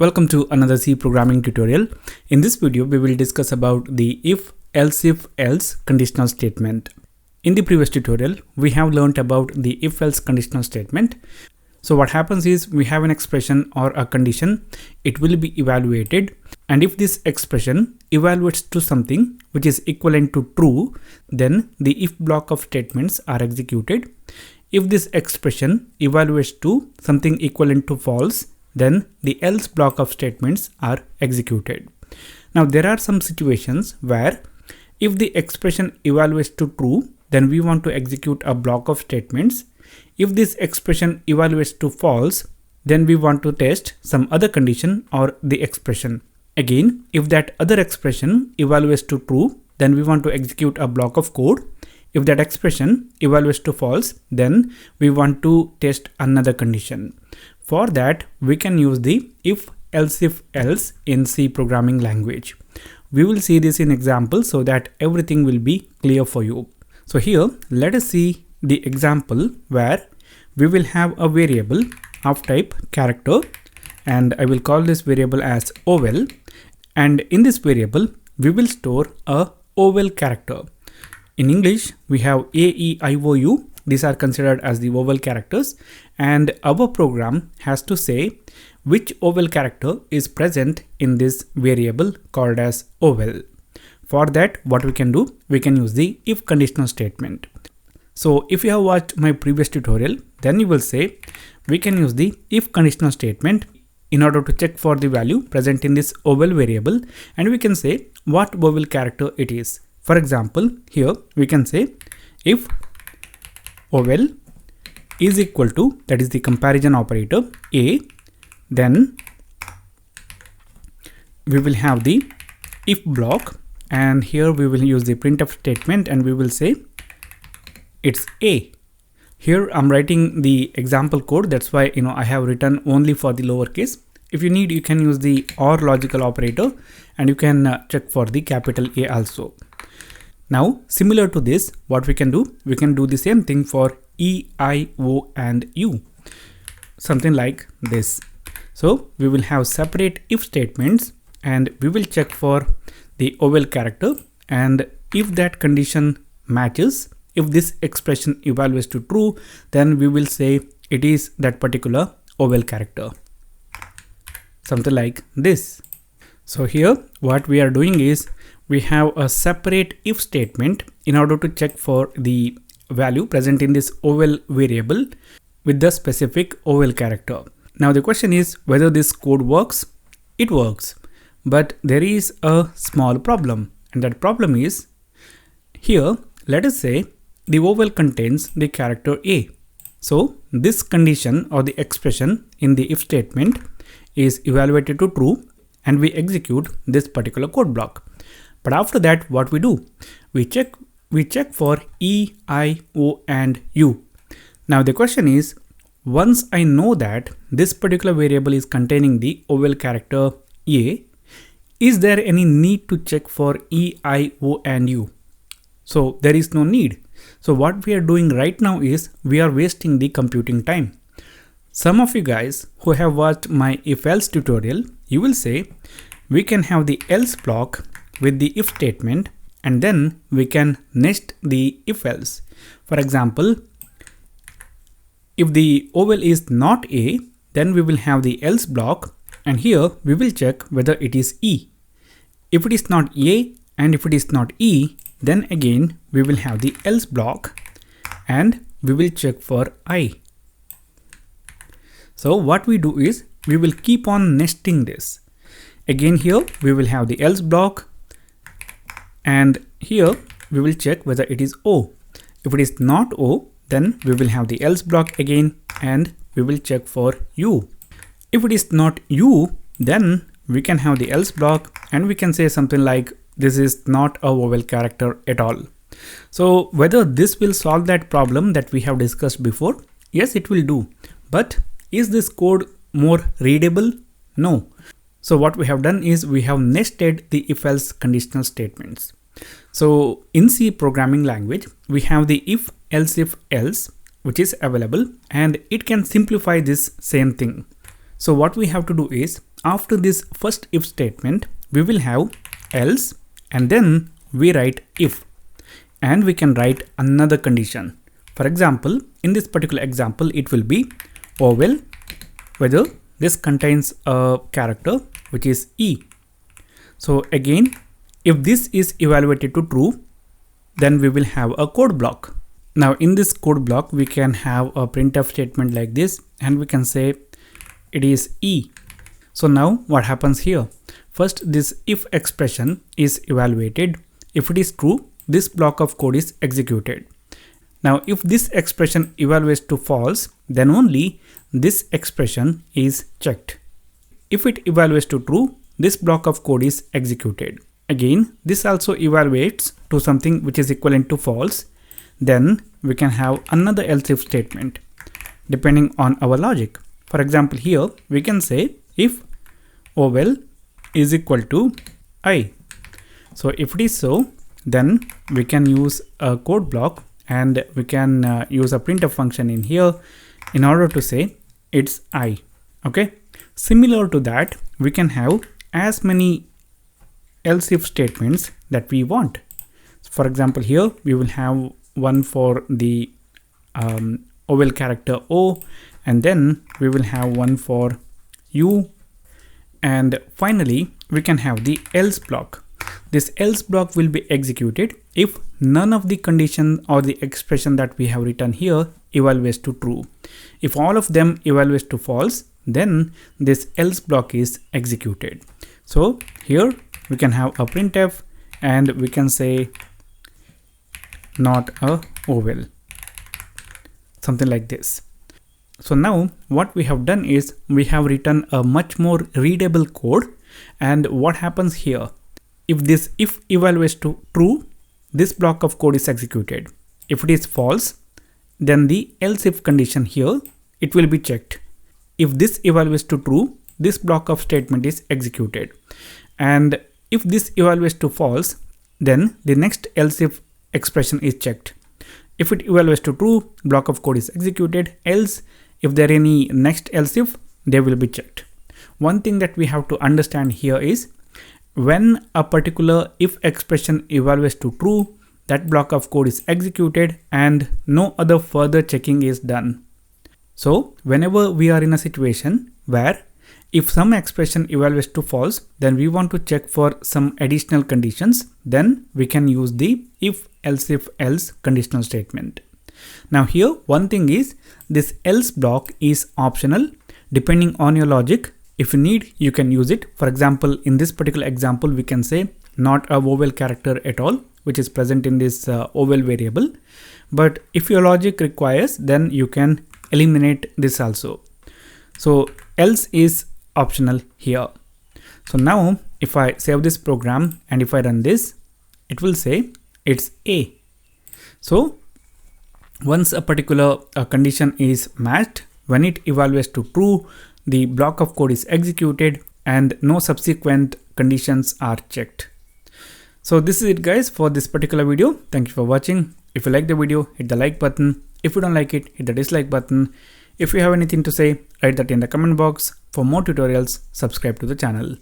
Welcome to another C programming tutorial. In this video, we will discuss about the if, else-if, else conditional statement. In the previous tutorial, we have learned about the if-else conditional statement. So what happens is we have an expression or a condition, it will be evaluated, and if this expression evaluates to something which is equivalent to true, then the if block of statements are executed. If this expression evaluates to something equivalent to false, then the else block of statements are executed. Now there are some situations where if the expression evaluates to true, then we want to execute a block of statements. If this expression evaluates to false, then we want to test some other condition or the expression. Again, if that other expression evaluates to true, then we want to execute a block of code. If that expression evaluates to false, then we want to test another condition. For that, we can use the if, else-if, else in C programming language. We will see this in example so that everything will be clear for you. So here, let us see the example where we will have a variable of type character, and I will call this variable as vowel. And in this variable, we will store a vowel character. In English, we have A, E, I, O, U. These are considered as the vowel characters, and our program has to say which vowel character is present in this variable called as vowel. For that, what we can do, we can use the if conditional statement. So if you have watched my previous tutorial, then you will say we can use the if conditional statement in order to check for the value present in this vowel variable, and we can say what vowel character it is. For example, here we can say if vowel is equal to, that is the comparison operator, A, then we will have the if block, and here we will use the printf statement and we will say it's A. Here I'm writing the example code, that's why I have written only for the lowercase. If you need, you can use the OR logical operator and you can check for the capital A also. Now, similar to this, what we can do, we can do the same thing for E, I, O, and U. Something like this. So we will have separate if statements and we will check for the vowel character, and if that condition matches, if this expression evaluates to true, then we will say it is that particular vowel character. Something like this. So here what we are doing is we have a separate if statement in order to check for the value present in this vowel variable with the specific vowel character. Now the question is whether this code works. It works, but there is a small problem, and that problem is here, let us say the vowel contains the character A. So this condition or the expression in the if statement is evaluated to true and we execute this particular code block. But after that, what we do? We check for E, I, O, and U. Now the question is, once I know that this particular variable is containing the vowel character A, is there any need to check for E, I, O, and U? So there is no need. So what we are doing right now is we are wasting the computing time. Some of you guys who have watched my if-else tutorial, you will say we can have the else block with the if statement and then we can nest the if else. For example, if the vowel is not A, then we will have the else block, and here we will check whether it is E. If it is not A and if it is not E, then again we will have the else block and we will check for I. So what we do is we will keep on nesting this. Again here we will have the else block, and here we will check whether it is O. If it is not O, then we will have the else block again and we will check for U. If it is not U, then we can have the else block and we can say something like this is not a vowel character at all. So whether this will solve that problem that we have discussed before? Yes, it will do. But is this code more readable? No. So what we have done is we have nested the if-else conditional statements. So in C programming language, we have the if, else-if, else, which is available, and it can simplify this same thing. So what we have to do is after this first if statement, we will have else, and then we write if, and we can write another condition. For example, in this particular example, it will be vowel, whether this contains a character which is E. So again, if this is evaluated to true, then we will have a code block. Now in this code block, we can have a printf statement like this, and we can say it is E. So now what happens here? First, this if expression is evaluated. If it is true, this block of code is executed. Now if this expression evaluates to false, then only this expression is checked. If it evaluates to true, this block of code is executed. Again, this also evaluates to something which is equivalent to false. Then we can have another else if statement depending on our logic. For example, here we can say if vowel is equal to I. So if it is so, then we can use a code block, and we can use a printf function in here in order to say it's I. Okay. Similar to that, we can have as many else if statements that we want. For example, here we will have one for the vowel character O, and then we will have one for U, and finally we can have the else block. This else block will be executed if none of the condition or the expression that we have written here evaluates to true. If all of them evaluates to false, then this else block is executed. So here we can have a printf, and we can say not a vowel, something like this. So now what we have done is we have written a much more readable code. And what happens here? If this if evaluates to true, this block of code is executed. If it is false, then the else if condition here, it will be checked. If this evaluates to true, this block of statement is executed. And if this evaluates to false, then the next else if expression is checked. If it evaluates to true, block of code is executed. Else, if there are any next else if, they will be checked. One thing that we have to understand here is when a particular if expression evaluates to true, that block of code is executed and no other further checking is done. So whenever we are in a situation where if some expression evaluates to false, then we want to check for some additional conditions, then we can use the if else conditional statement. Now here one thing is this else block is optional depending on your logic. If you need, you can use it. For example, in this particular example, we can say not a vowel character at all, which is present in this vowel variable. But if your logic requires, then you can eliminate this also. So else is optional here. So now if I save this program and if I run this, it will say it's A. So once a particular condition is matched, when it evaluates to true, the block of code is executed and no subsequent conditions are checked. So this is it guys for this particular video. Thank you for watching. If you like the video, hit the like button. If you don't like it, hit the dislike button. If you have anything to say, write that in the comment box. For more tutorials, subscribe to the channel.